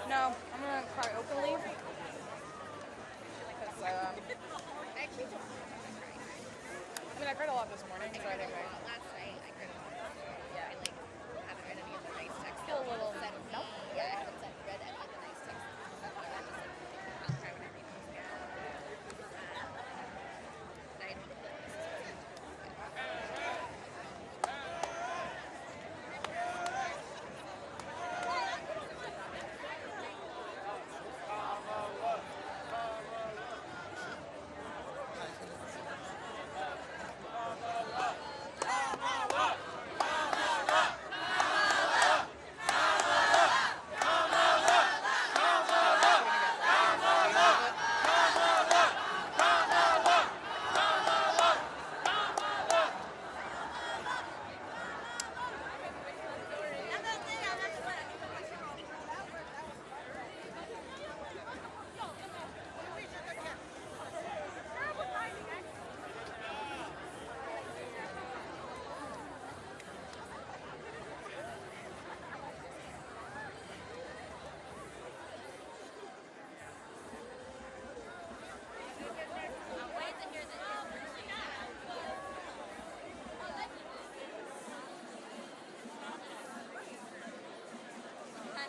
No, I'm gonna cry openly. Because, I mean, I cried a lot this morning, so I think Last night I cried a lot. Yeah. I haven't read any of the nice texts. I feel a little Nope. Yeah, I haven't read any of the nice texts. I'll cry when I read them again. I don't feel like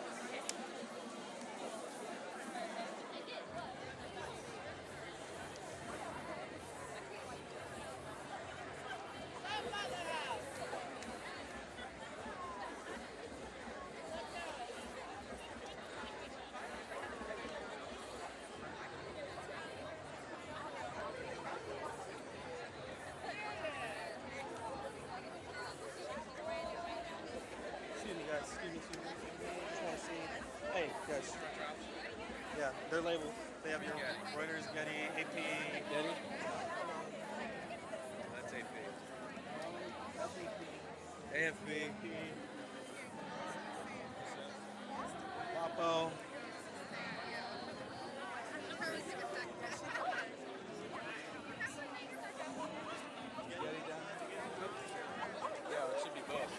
this is Excuse me, guys. Excuse me. Just want to see. Hey, guys. Yeah, they're labeled. They have your Reuters, Getty, AP. Getty? That's AP. That's AP. AFB. Wapo. Getty down there. Yeah, it should be both.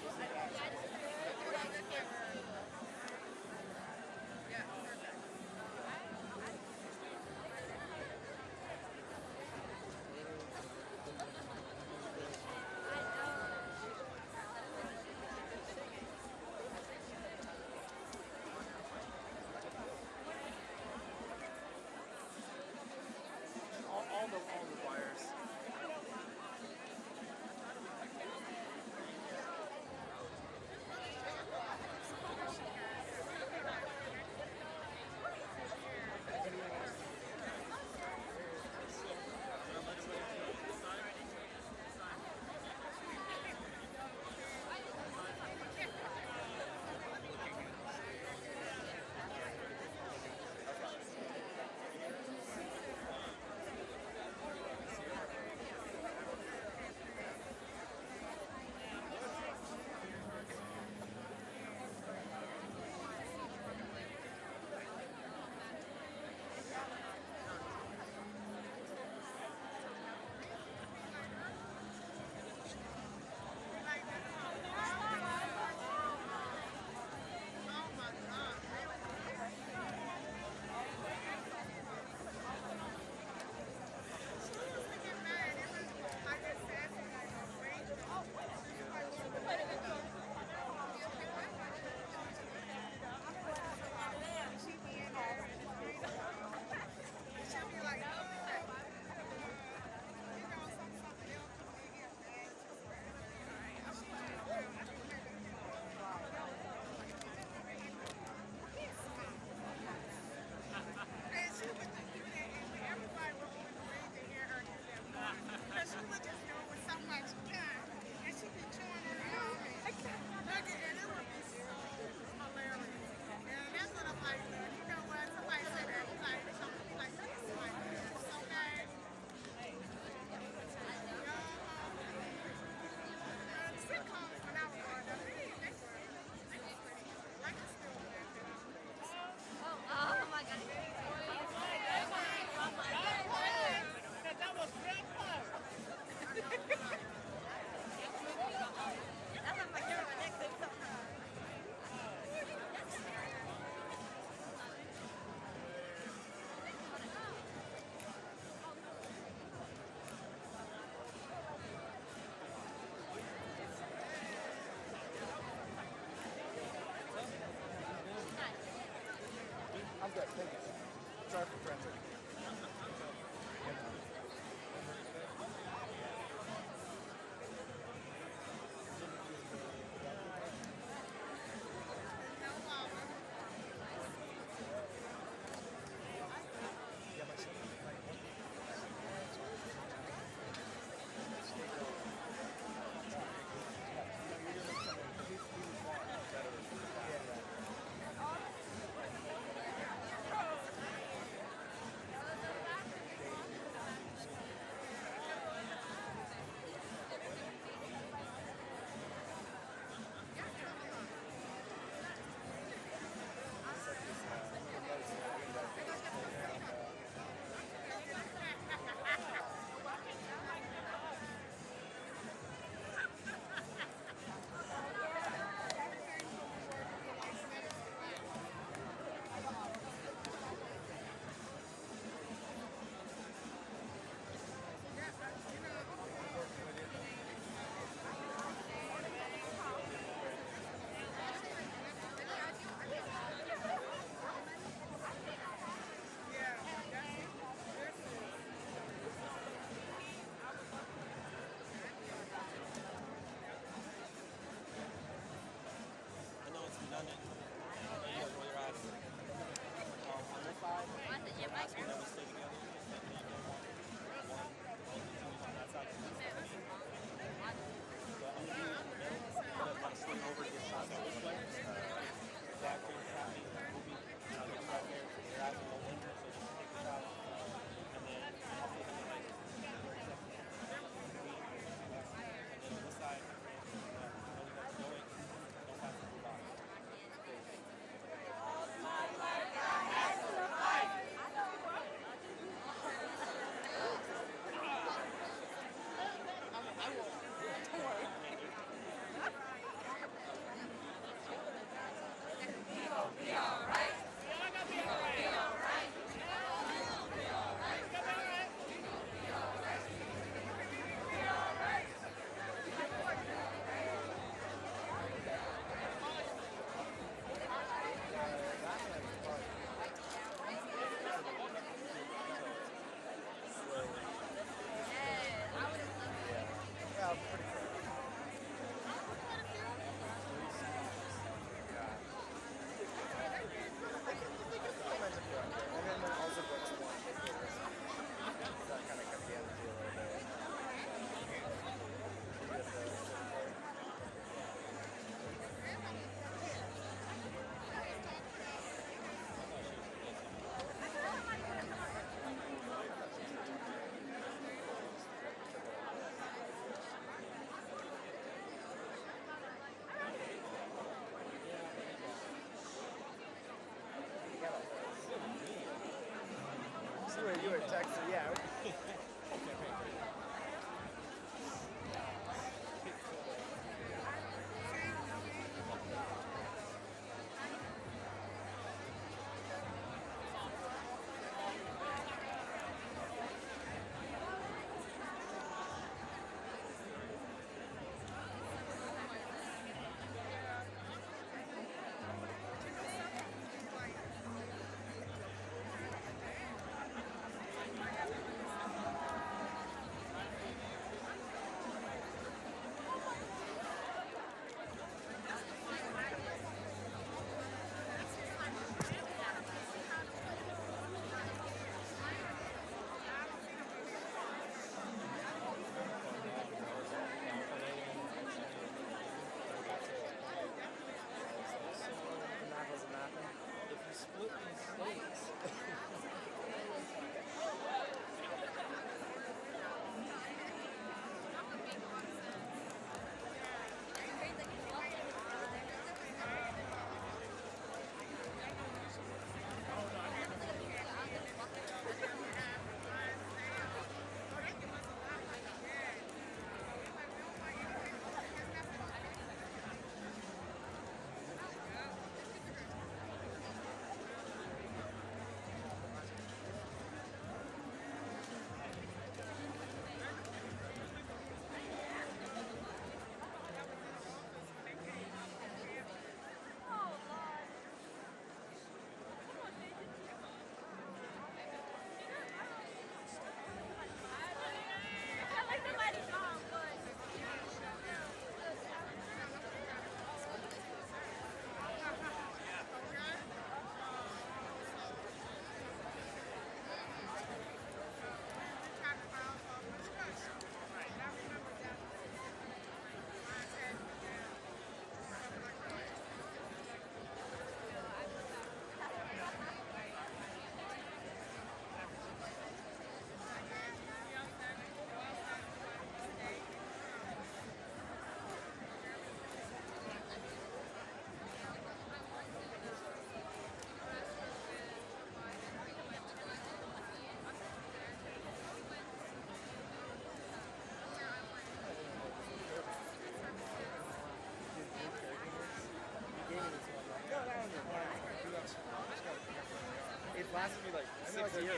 lasted me like 6 years.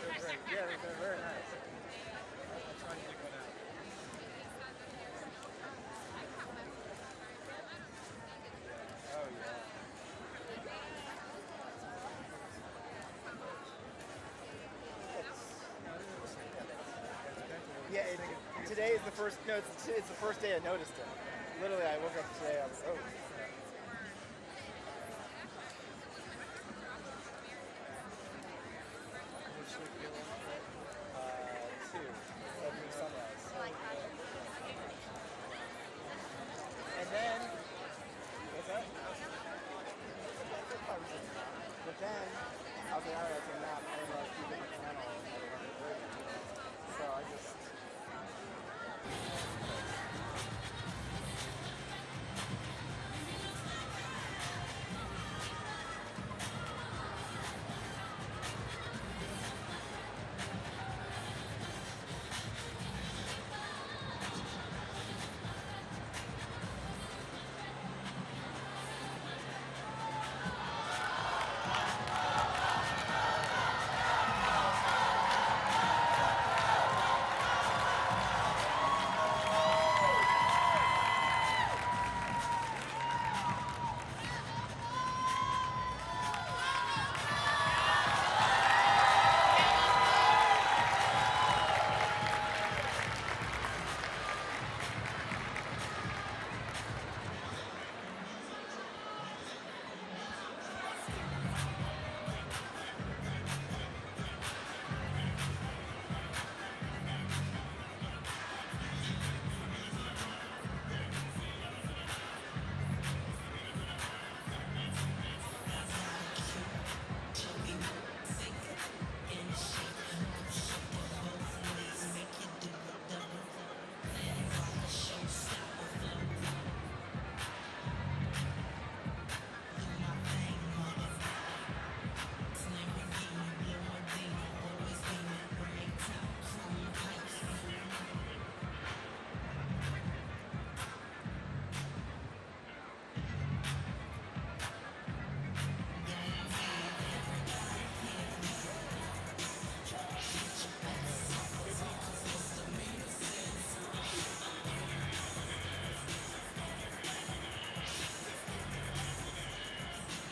Yeah, they're very nice. I'm trying to pick one out. Oh yeah. Yeah, today is the first. No, it's the first day I noticed it. Literally, I woke up today. I was oh. Two. Every sunrise. And then, what's that? But then, I was like, alright, so now I'm going to keep it on the channel. So I just.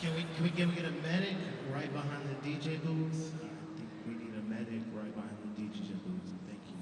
Can we get a medic right behind the DJ booths? I think we need a medic right behind the DJ booths. Thank you.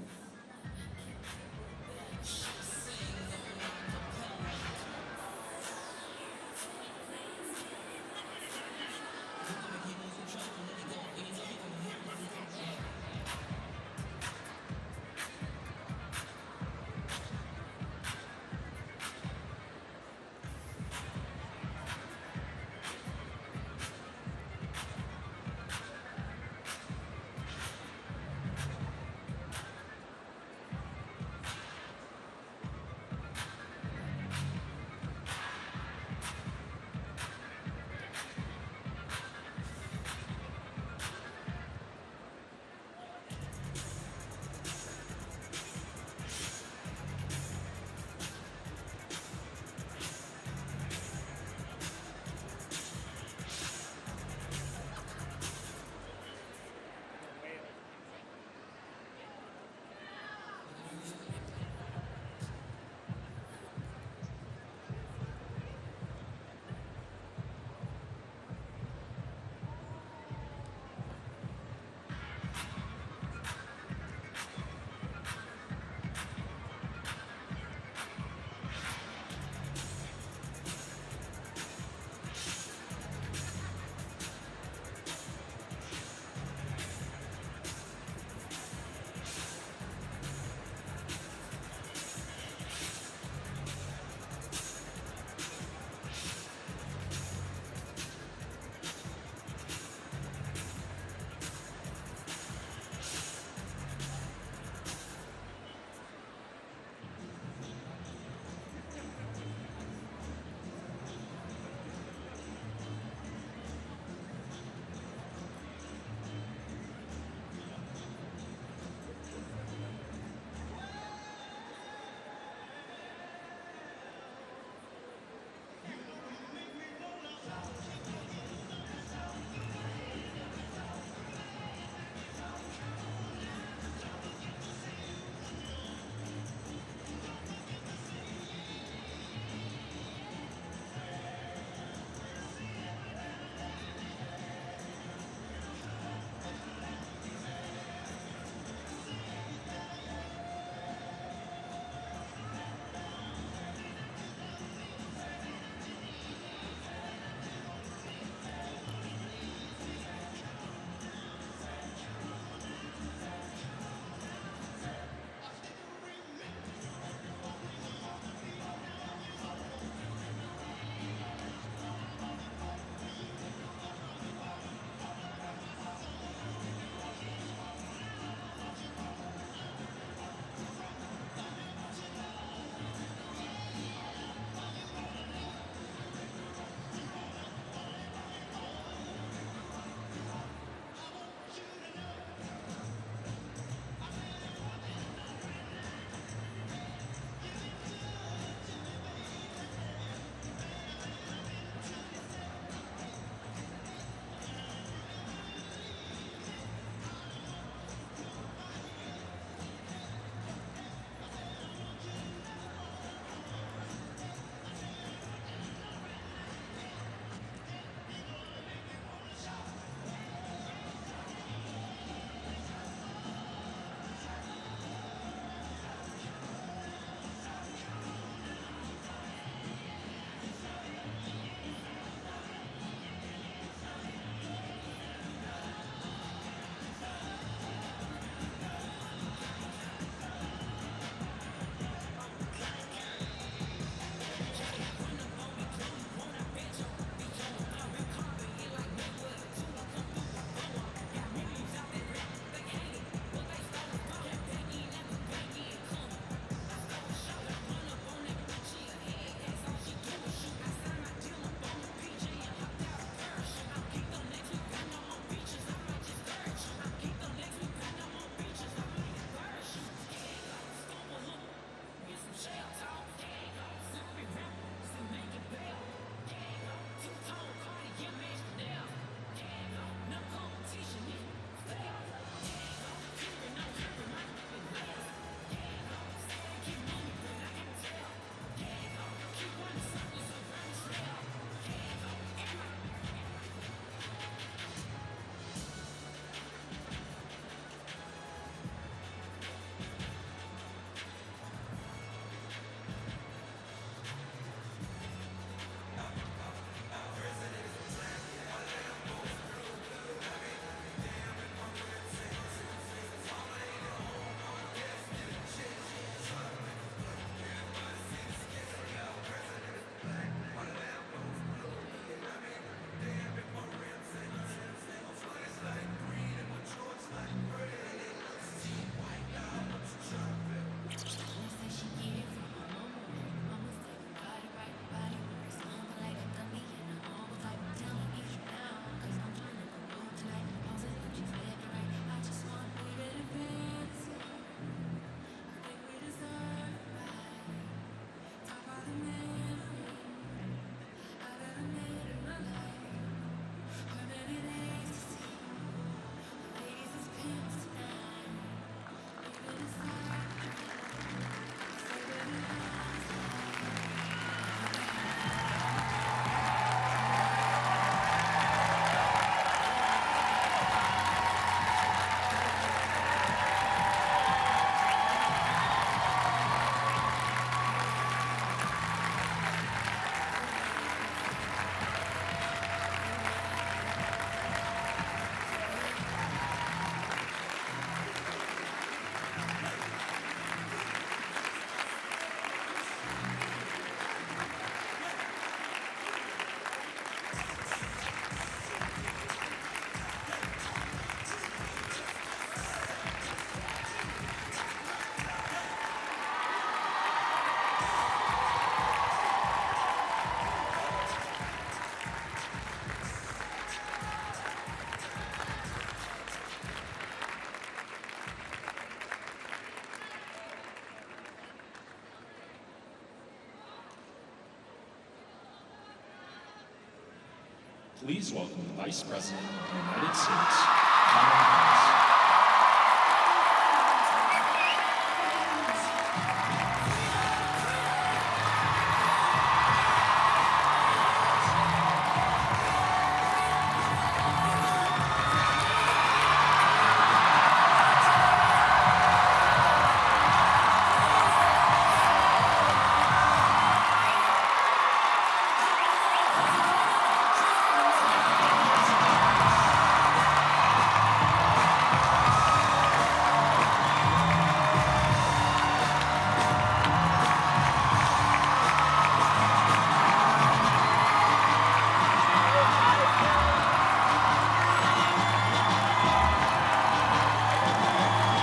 Please welcome the Vice President of the United States, Kamala Harris.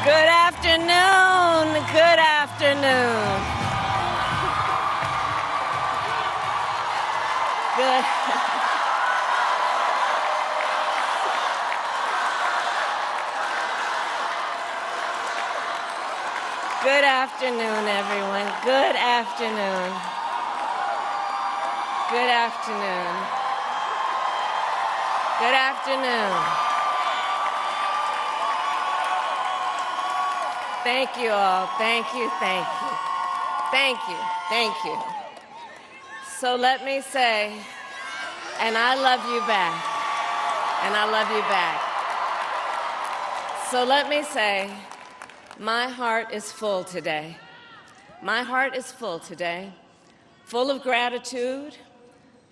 Good afternoon. Good afternoon. Good. Good afternoon, everyone. Good afternoon. Good afternoon. Good afternoon. Thank you all. Thank you, thank you. Thank you, thank you. So let me say, and I love you back, and I love you back. So let me say, my heart is full today. My heart is full today, full of gratitude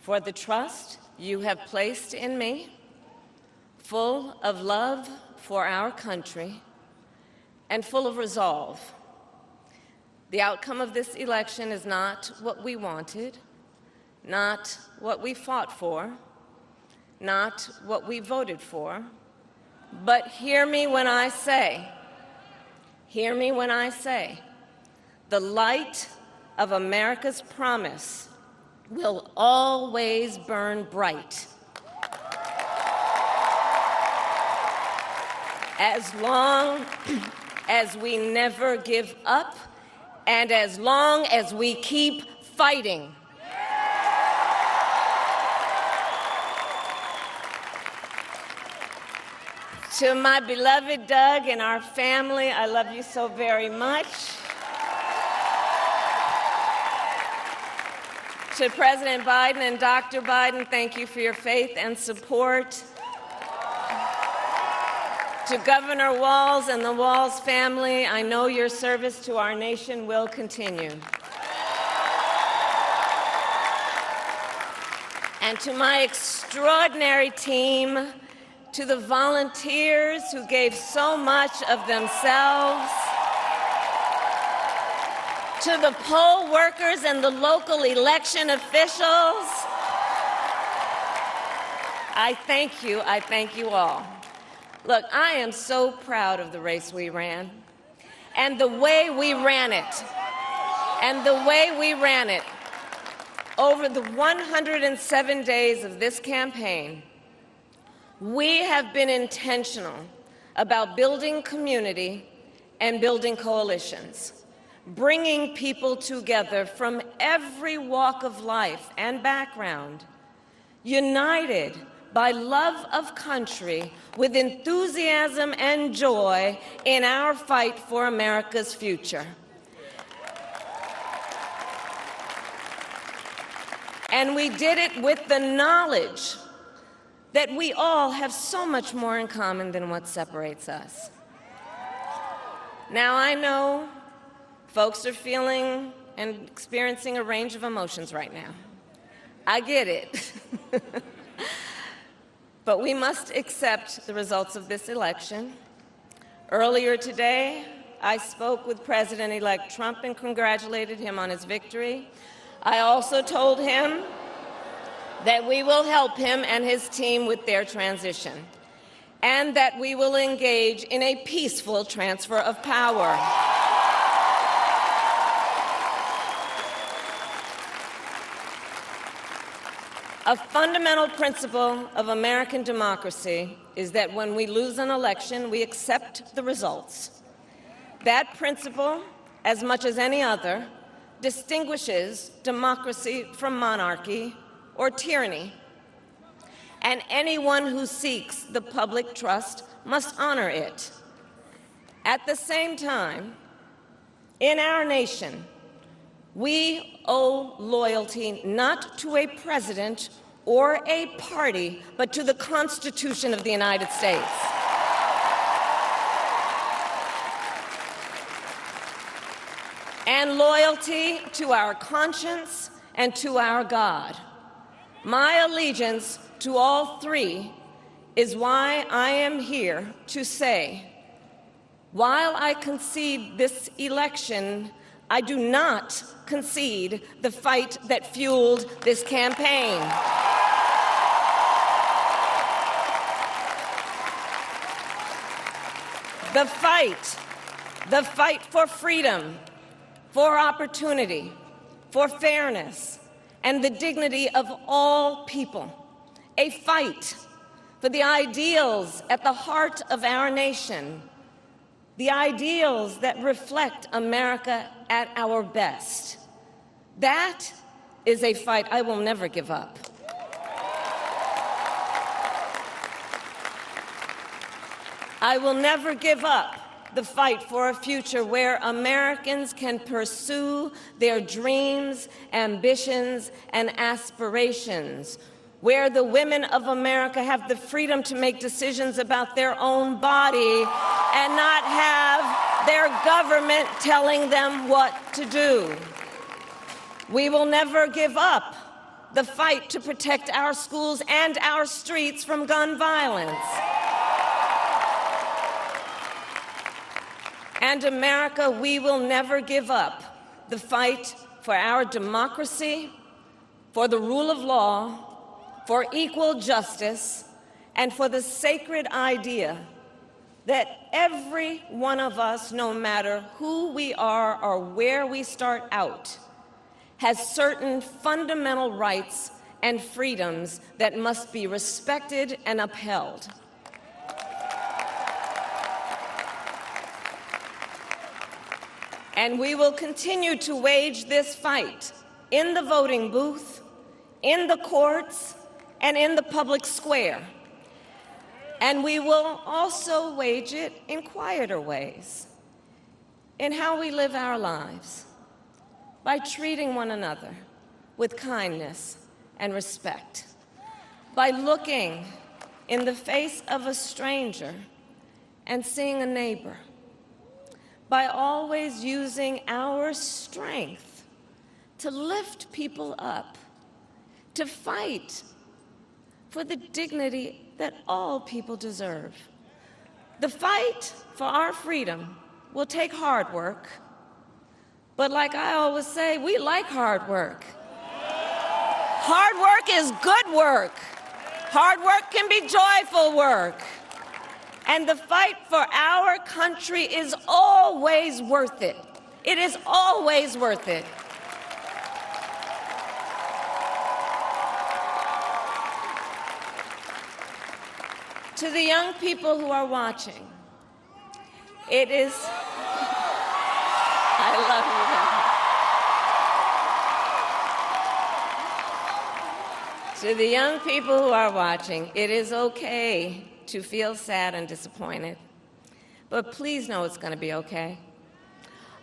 for the trust you have placed in me, full of love for our country, and full of resolve. The outcome of this election is not what we wanted, not what we fought for, not what we voted for, but hear me when I say, the light of America's promise will always burn bright. As long as we never give up, and as long as we keep fighting. To my beloved Doug and our family, I love you so very much. To President Biden and Dr. Biden, thank you for your faith and support. To Governor Walz and the Walz family, I know your service to our nation will continue. And to my extraordinary team, to the volunteers who gave so much of themselves, to the poll workers and the local election officials, I thank you all. Look, I am so proud of the race we ran and the way we ran it. Over the 107 days of this campaign, we have been intentional about building community and building coalitions, bringing people together from every walk of life and background, united by love of country, with enthusiasm and joy in our fight for America's future. And we did it with the knowledge that we all have so much more in common than what separates us. Now, I know folks are feeling and experiencing a range of emotions right now. I get it. But we must accept the results of this election. Earlier today, I spoke with President-elect Trump and congratulated him on his victory. I also told him that we will help him and his team with their transition, and that we will engage in a peaceful transfer of power. A fundamental principle of American democracy is that when we lose an election, we accept the results. That principle, as much as any other, distinguishes democracy from monarchy or tyranny. and anyone who seeks the public trust must honor it. At the same time, in our nation, we owe loyalty not to a president or a party, but to the Constitution of the United States. And loyalty to our conscience and to our God. My allegiance to all three is why I am here to say, while I concede this election, I do not concede the fight that fueled this campaign. The fight for freedom, for opportunity, for fairness, and the dignity of all people. A fight for the ideals at the heart of our nation, the ideals that reflect America at our best. That is a fight I will never give up. I will never give up the fight for a future where Americans can pursue their dreams, ambitions, and aspirations, where the women of America have the freedom to make decisions about their own body and not have their government telling them what to do. We will never give up the fight to protect our schools and our streets from gun violence. And America, we will never give up the fight for our democracy, for the rule of law, for equal justice, and for the sacred idea that every one of us, no matter who we are or where we start out, has certain fundamental rights and freedoms that must be respected and upheld. And we will continue to wage this fight in the voting booth, in the courts, and in the public square. And we will also wage it in quieter ways, in how we live our lives, by treating one another with kindness and respect, by looking in the face of a stranger and seeing a neighbor, by always using our strength to lift people up, to fight for the dignity that all people deserve. The fight for our freedom will take hard work, but like I always say, we like hard work. Hard work is good work. Hard work can be joyful work. And the fight for our country is always worth it. It is always worth it. To the young people who are watching, it is, I love you. To the young people who are watching, it is okay to feel sad and disappointed, but please know it's going to be okay.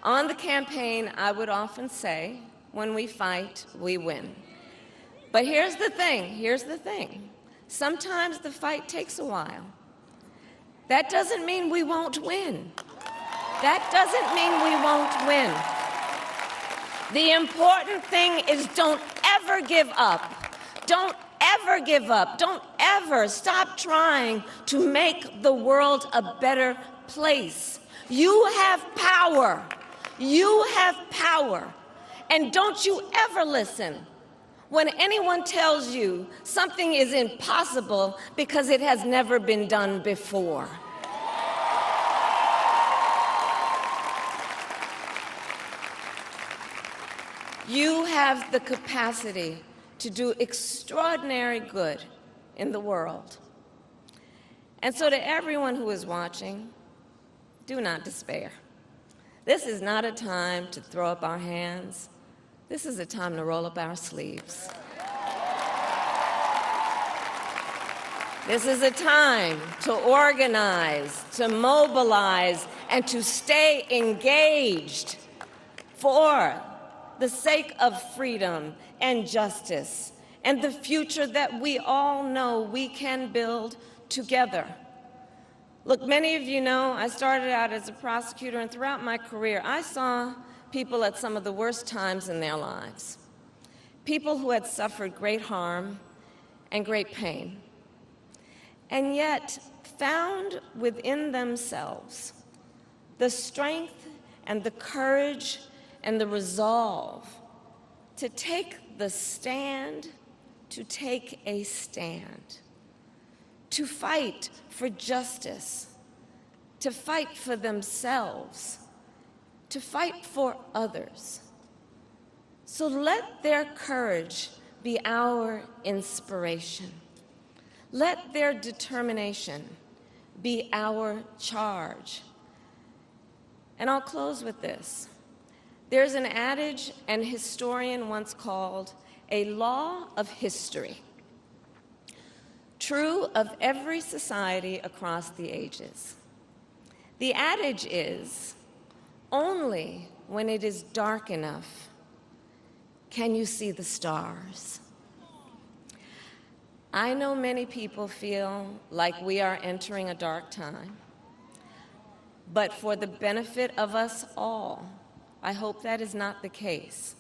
On the campaign, I would often say, when we fight, we win. But here's the thing. Sometimes the fight takes a while. That doesn't mean we won't win. That doesn't mean we won't win. The important thing is don't ever give up. Don't ever give up. Don't ever stop trying to make the world a better place. You have power. You have power. And don't you ever listen when anyone tells you something is impossible because it has never been done before. You have the capacity to do extraordinary good in the world. And so to everyone who is watching, do not despair. This is not a time to throw up our hands. This is a time to roll up our sleeves. This is a time to organize, to mobilize, and to stay engaged for the sake of freedom and justice and the future that we all know we can build together. Look, many of you know I started out as a prosecutor, and throughout my career, I saw people at some of the worst times in their lives. People who had suffered great harm and great pain, and yet found within themselves the strength and the courage and the resolve to take the stand, to take a stand, to fight for justice, to fight for themselves, to fight for others. So let their courage be our inspiration. Let their determination be our charge. And I'll close with this. There's an adage an historian once called a law of history, true of every society across the ages. The adage is, only when it is dark enough can you see the stars. I know many people feel like we are entering a dark time, but for the benefit of us all, I hope that is not the case.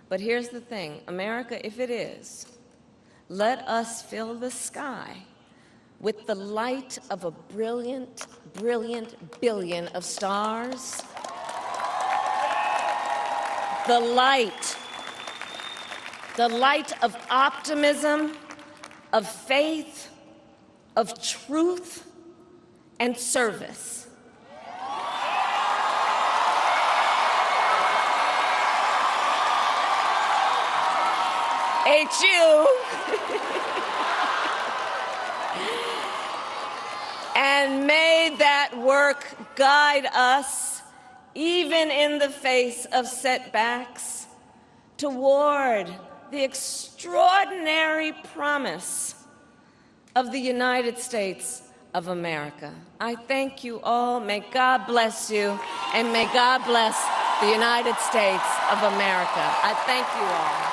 But here's the thing, America, if it is, let us fill the sky with the light of a brilliant, brilliant billion of stars. The light of optimism, of faith, of truth, and service. HU. And may that work guide us, even in the face of setbacks, toward the extraordinary promise of the United States of America. I thank you all. May God bless you, and may God bless the United States of America. I thank you all.